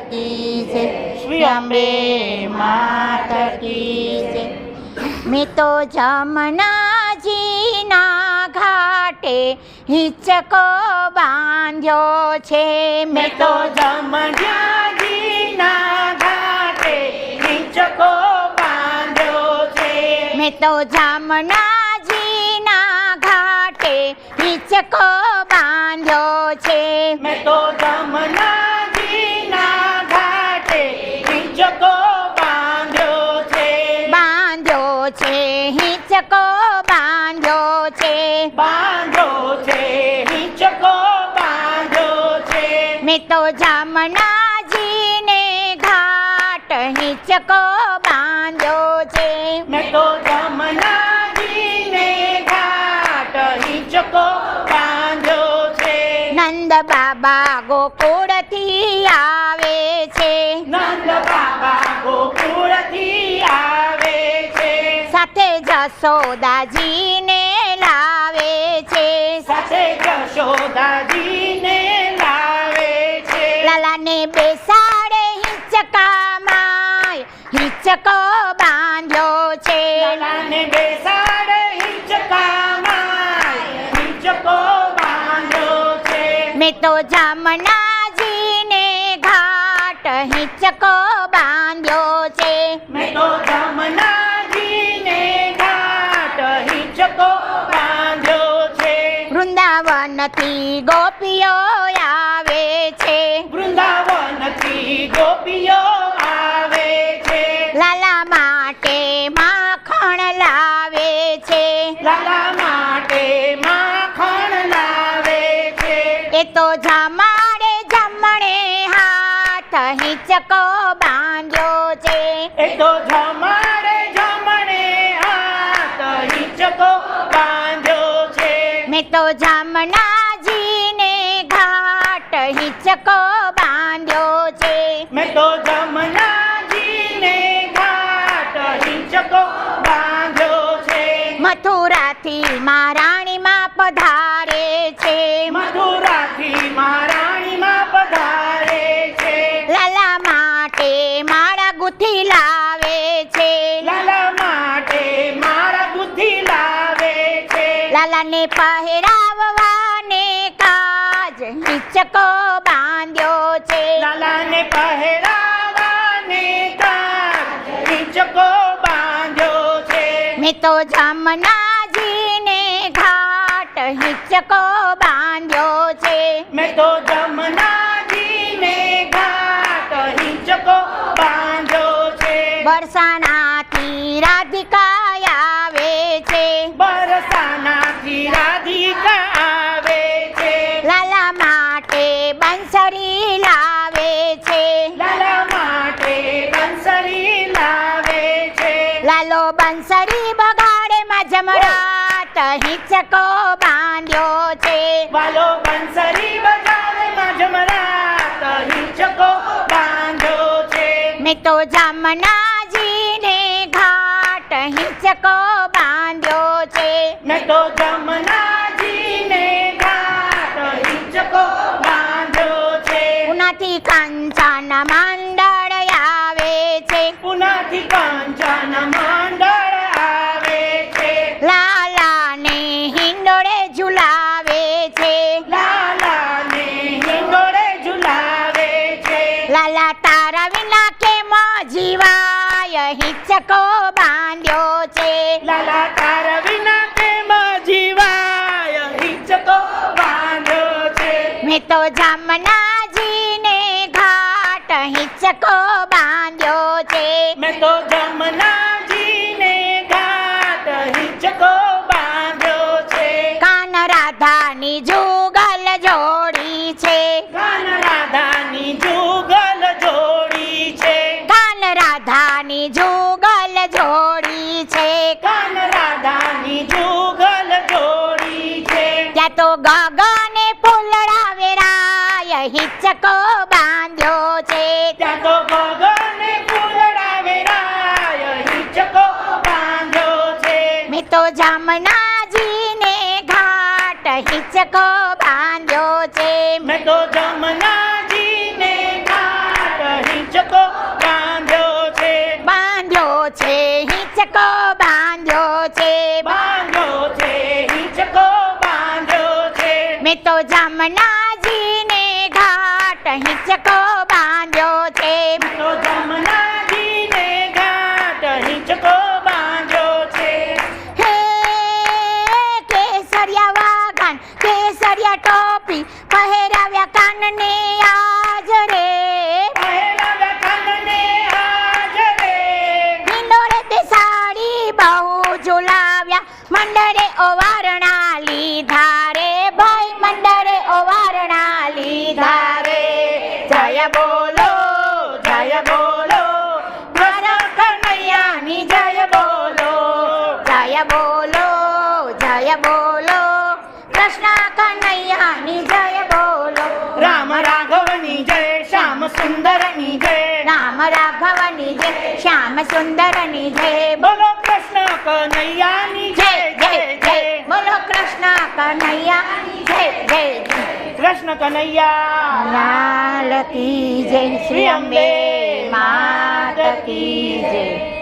કી છે, શ્રી અંબે માત કી છે. મેં તો જમનાજીના ઘાટે હિંચકો બાંધ્યો છે. મેં તો જમનાજીના ઘાટે હિંચકો બાંધ્યો છે. મેં તો જમનાજીના ઘાટે હિંચકો બાંધ્યો છે. મેં તો જમનાજીના ઘાટે હિંચકો બાંધ્યો છે. બાંધ્યો છે હિંચકો બાંધ્યો છે. બાંધ્યો છે હિંચકો બાંધ્યો છે. મેં તો જમનાજીને ઘાટ હિંચકો બાંધ્યો છે. મેં તો જમનાજીને ઘાટ હિંચકો બાંધ્યો છે. નંદ બાબા ગોકુળથી આવે છે. નંદ બાબા ગોકુળથી આવે છે. સાથે જશોદાજીને લાવે છે. સાથે જશોદાજીને લાવે છે. લાલાને બેસાડે હિંચકામાં હિંચકો બાંધ્યો છે. લાલાને બેસાડે હિંચકામાં હિંચકો બાંધ્યો છે. મેં તો જમનાજીને ઘાટ હિંચકો બાંધ્યો છે. મેં તો જમનાજીને ઘાટ હિંચકો બાંધ્યો છે. વૃંદાવનથી ગોપીઓ આવે છે. વૃંદાવનથી ગોપીઓ આવે છે. લાલા માટે માખણ લાવે છે. લાલા માટે માખણ લાવે છે. એ તો જમાડે જમણે હાથ હિંચકો બાંધ્યો છે. એ તો જમાડે જમણે હાથ હિંચકો બાંધ્યો છે. મેં તો જમનાજીને ઘાટ હિંચકો બાંધ્યો છે. મેં તો જમનાજીને ઘાટ હિંચકો બાંધ્યો છે. મથુરાથી મહારાણીમાં પધારે છે. મથુરાથી મહારાણીમાં પધારે છે. લાલા માટે માળા ગુથી લાવે છે. લાલા માટે માળા ગુથી લાવે છે. લાલાને પહેરાવવાને કાજ હિંચકો બાંધ્યો છે. લાલાને પહેરાવાને કાજ હિંચકો બાંધ્યો છે. મેં તો જમનાજીને ઘાટ હિંચકો બાંધ્યો છે. મેં તો જમનાજીને ઘાટ હિંચકો બાંધ્યો છે. બરસાનાથી રાધિકા આવે છે. બરસાનાથી રાધિકા આવે છે. લાલા માટે બંસરી લાવે છે. લાલા માટે બંસરી લાવે છે. લાલો બંસરી બગાડે માં જમરાત હિંચકો બાંધ્યો છે. વાલો બંસરી બજારમાં જમરાત હિંચકો બાંધ્યો છે. મેં તો જમનાજીને ઘાટ હિંચકો બાંધ્યો છે. મેં તો જમનાજીને ઘાટ હિંચકો બાંધ્યો છે. ઉનાથી કાંચન મંડળ આવે છે. પુનાથી કાંચન મંડળ આવે છે. લાલાને હિંડોળે ઝુલાવે છે. લાલાને હિંડોળે ઝુલાવે છે. લાલા તારા વિના કેમ જીવાય હિંચકો બાંધ્યો છે. લાલા તાર વિના કેમ જીવાય હિંચકો બાંધ્યો છે. મેં તો જમનાજીને ઘાટ હિંચકો બાંધ્યો છે. મેં તો જમનાજીને ઘાટ હિંચકો બાંધ્યો છે. કાન રાધાની જુગલ જોડી છે. કાન રાધાની જુગલ જોડી છે. કાન રાધાની જુગલ જોડી છે. કાન રાધાની જુગલ જોડી છે. ત્યાં તો ગગને ફૂલડા વેરાય હિંચકો બાંધ્યો છે. ત્યાં તો ગગને ફૂલડા વેરાય હિંચકો બાંધ્યો છે. મેં તો જમનાજીને ઘાટ હિંચકો બાંધ્યો છે. મેં તો જમનાજીને ઘાટ છે હિંચકો બાંધ્યો છે બાંધ્યો છે હિંચકો બાંધ્યો છે મેં તો જમનાજીને ઘાટ હિંચકો બાંધ્યો છે તો જમનાજીને ઘાટ હિંચકો બાંધ્યો છે હે કેસરિયા વાઘાન કેસરિયા ટોપી પહેરાવ્યા કાનને આજ રે પહેરાવ્યા કાનને આજ રે હિંડોળે તે સાડી બહુ ઝુલાવ્યા મંડળે ઓવારણા લીધા રે ભાઈ મંડળે ઓવારણા લીધા રે જય બોલો કૃષ્ણ કનૈયાની જય બોલો જય બોલો કૃષ્ણ કનૈયાની જય બોલો રામ રાઘવની જય શ્યામ સુંદરની જય રામ રાઘવની જય શ્યામ સુંદરની જય બોલો કૃષ્ણ કનૈયાની જય જય જય જય બોલો કૃષ્ણ કનૈયાની જય જય જય કૃષ્ણ કનૈયા લાલ કી જય શ્રી અંબે માત કી જય